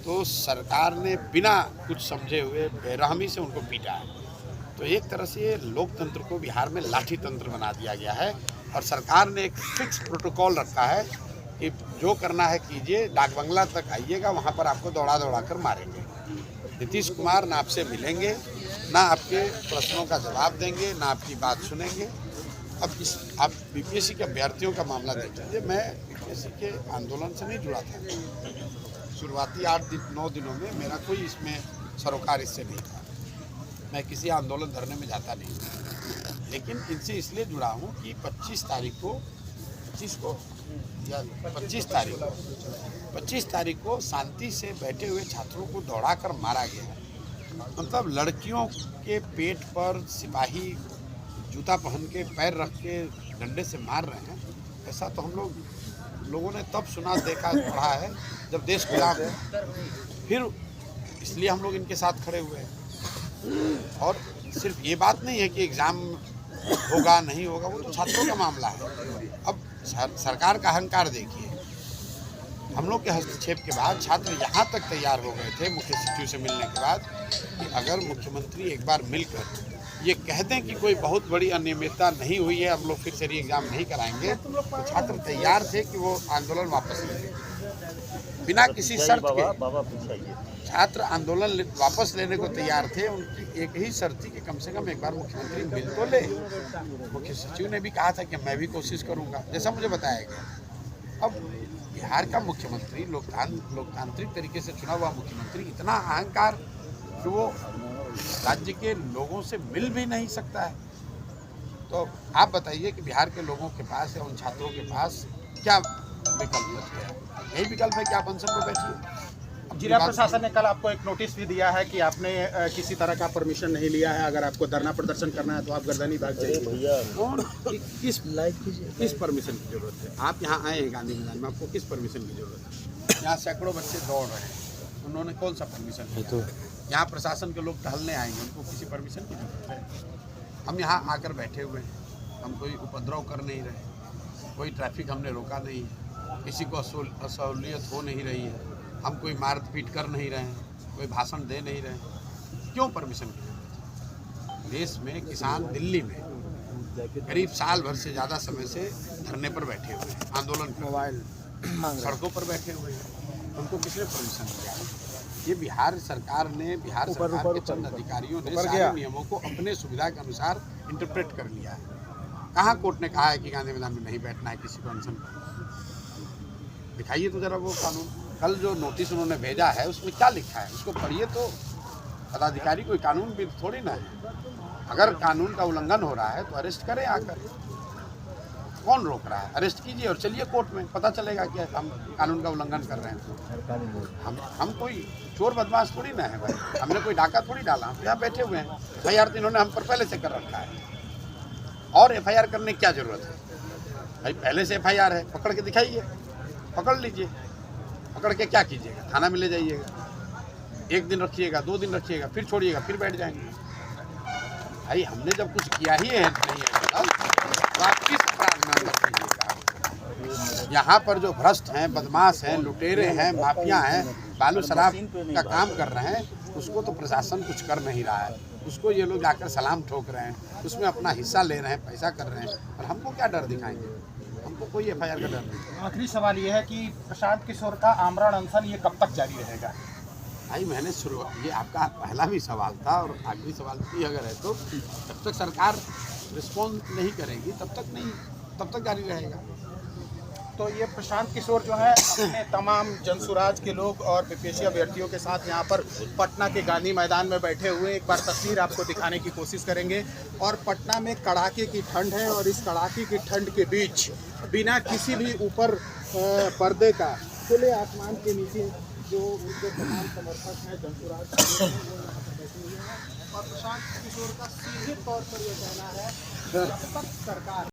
तो सरकार ने बिना कुछ समझे हुए बेरहमी से उनको पीटा है। तो एक तरह से ये लोकतंत्र को बिहार में लाठी तंत्र बना दिया गया है और सरकार ने एक फिक्स प्रोटोकॉल रखा है कि जो करना है कीजिए, डाक बंगला तक आइएगा, वहाँ पर आपको दौड़ा दौड़ा कर मारेंगे। नीतीश कुमार ना आपसे मिलेंगे, ना आपके प्रश्नों का जवाब देंगे, ना आपकी बात सुनेंगे। अब आप बीपीएससी के अभ्यर्थियों का मामला देख लीजिए। मैं बीपीएससी के आंदोलन से नहीं जुड़ा था। शुरुआती 8-9 दिनों में मेरा कोई इसमें सरोकार इससे नहीं था। मैं किसी आंदोलन धरने में जाता नहीं, लेकिन इनसे इसलिए जुड़ा हूँ कि 25 तारीख को शांति से बैठे हुए छात्रों को दौड़ाकर मारा गया। मतलब लड़कियों के पेट पर सिपाही जूता पहन के पैर रख के डंडे से मार रहे हैं, ऐसा तो हम लोगों ने तब सुना, देखा, पढ़ा है जब देश गुलाम है। फिर इसलिए हम लोग इनके साथ खड़े हुए हैं। और सिर्फ ये बात नहीं है कि एग्ज़ाम होगा नहीं होगा, वो तो छात्रों का मामला है। अब सरकार का अहंकार देखिए। हम लोग के हस्तक्षेप के बाद छात्र यहाँ तक तैयार हो गए थे मुख्य सचिव से मिलने के बाद कि अगर मुख्यमंत्री एक बार मिलकर ये कह दें कि कोई बहुत बड़ी अनियमितता नहीं हुई है, हम लोग फिर से एग्ज़ाम नहीं कराएंगे, तो छात्र तैयार थे कि वो आंदोलन वापस लें बिना किसी शर्त के। छात्र आंदोलन वापस लेने को तैयार थे। उनकी एक ही शर्त थी कि कम से कम एक बार मुख्यमंत्री मिल तो ले। मुख्य सचिव ने भी कहा था कि मैं भी कोशिश करूंगा, जैसा मुझे बताया गया। अब बिहार का मुख्यमंत्री लोकतांत्रिक तरीके से चुना हुआ मुख्यमंत्री इतना अहंकार कि वो राज्य के लोगों से मिल भी नहीं सकता है। तो आप बताइए कि बिहार के लोगों के पास या उन छात्रों के पास क्या विकल्प बच गया? यही विकल्प है कि आप अनशन पर बैठिए। जिला प्रशासन ने कल आपको एक नोटिस भी दिया है कि आपने किसी तरह का परमिशन नहीं लिया है, अगर आपको धरना प्रदर्शन करना है तो आप गर्दनी भाग जाइए। कौन किस परमिशन की जरूरत है? आप यहाँ आए हैं गांधी मैदान में, आपको किस परमिशन की जरूरत है? यहाँ सैकड़ों बच्चे दौड़ रहे हैं, उन्होंने कौन सा परमिशन लिया? यहाँ प्रशासन के लोग टहलने आएंगे, उनको किसी परमिशन की जरूरत है? हम यहाँ आकर बैठे हुए हैं, हम कोई उपद्रव कर नहीं रहे, कोई ट्रैफिक हमने रोका नहीं, किसी को असहूलियत हो नहीं रही है, हम कोई मारपीट कर नहीं रहे हैं, कोई भाषण दे नहीं रहे हैं। क्यों परमिशन की जरूरत है? देश में किसान दिल्ली में करीब साल भर से ज़्यादा समय से धरने पर बैठे हुए हैं, आंदोलन मोबाइल सड़कों पर बैठे हुए हैं, उनको किसने परमिशन दिया? ये बिहार सरकार के चंद अधिकारियों ने सारे नियमों को अपने सुविधा के अनुसार इंटरप्रेट कर लिया है। कहाँ कोर्ट ने कहा है कि गांधी मैदान में नहीं बैठना है किसी को अनशन पर? दिखाइए तो जरा वो कानून। कल जो नोटिस उन्होंने भेजा है उसमें क्या लिखा है, उसको पढ़िए तो। पदाधिकारी कोई कानून भी थोड़ी ना है। अगर कानून का उल्लंघन हो रहा है तो अरेस्ट करें आकर। कौन रोक रहा है? अरेस्ट कीजिए और चलिए कोर्ट में, पता चलेगा कि हम कानून का उल्लंघन कर रहे हैं। हम कोई चोर बदमाश थोड़ी ना है भाई, हमने कोई डाका थोड़ी डाला। हम यहाँ बैठे हुए हैं, FIR तो इन्होंने हम पर पहले से कर रखा है, और FIR करने की क्या जरूरत है भाई? पहले से FIR है, पकड़ के दिखाइए, पकड़ लीजिए। पकड़ के क्या कीजिएगा? थाना में ले जाइएगा, 1 दिन रखिएगा, 2 दिन रखिएगा, फिर छोड़िएगा, फिर बैठ जाएंगे। भाई हमने जब कुछ किया ही है नहीं है तो आप किस अपराध में अंदर कीजिएगा? यहाँ पर जो भ्रष्ट हैं, बदमाश हैं, लुटेरे हैं, माफिया हैं, बालू शराब का काम कर रहे हैं, उसको तो प्रशासन कुछ कर नहीं रहा है। उसको ये लोग जाकर सलाम ठोक रहे हैं, उसमें अपना हिस्सा ले रहे हैं, पैसा कर रहे हैं, और हमको क्या डर दिखाएंगे? हमको कोई FIR का डर नहीं। आखिरी सवाल ये है कि प्रशांत किशोर का आमरण अनशन ये कब तक जारी रहेगा? भाई मैंने ये आपका पहला भी सवाल था और आखिरी सवाल भी अगर है तो जब तक सरकार रिस्पॉन्स नहीं करेगी तब तक जारी रहेगा। तो ये प्रशांत किशोर जो है अपने तमाम जनसुराज के लोग और बीपीएससी अभ्यर्थियों के साथ यहाँ पर पटना के गांधी मैदान में बैठे हुए, एक बार तस्वीर आपको दिखाने की कोशिश करेंगे। और पटना में कड़ाके की ठंड है और इस कड़ाके की ठंड के बीच बिना किसी भी ऊपर पर्दे का खुले आसमान के नीचे जो उनके तमाम समर्थक हैं, जनसुराज बैठे हुए हैं। और प्रशांत किशोर का सीधे तौर पर यह कहना है जब तक सरकार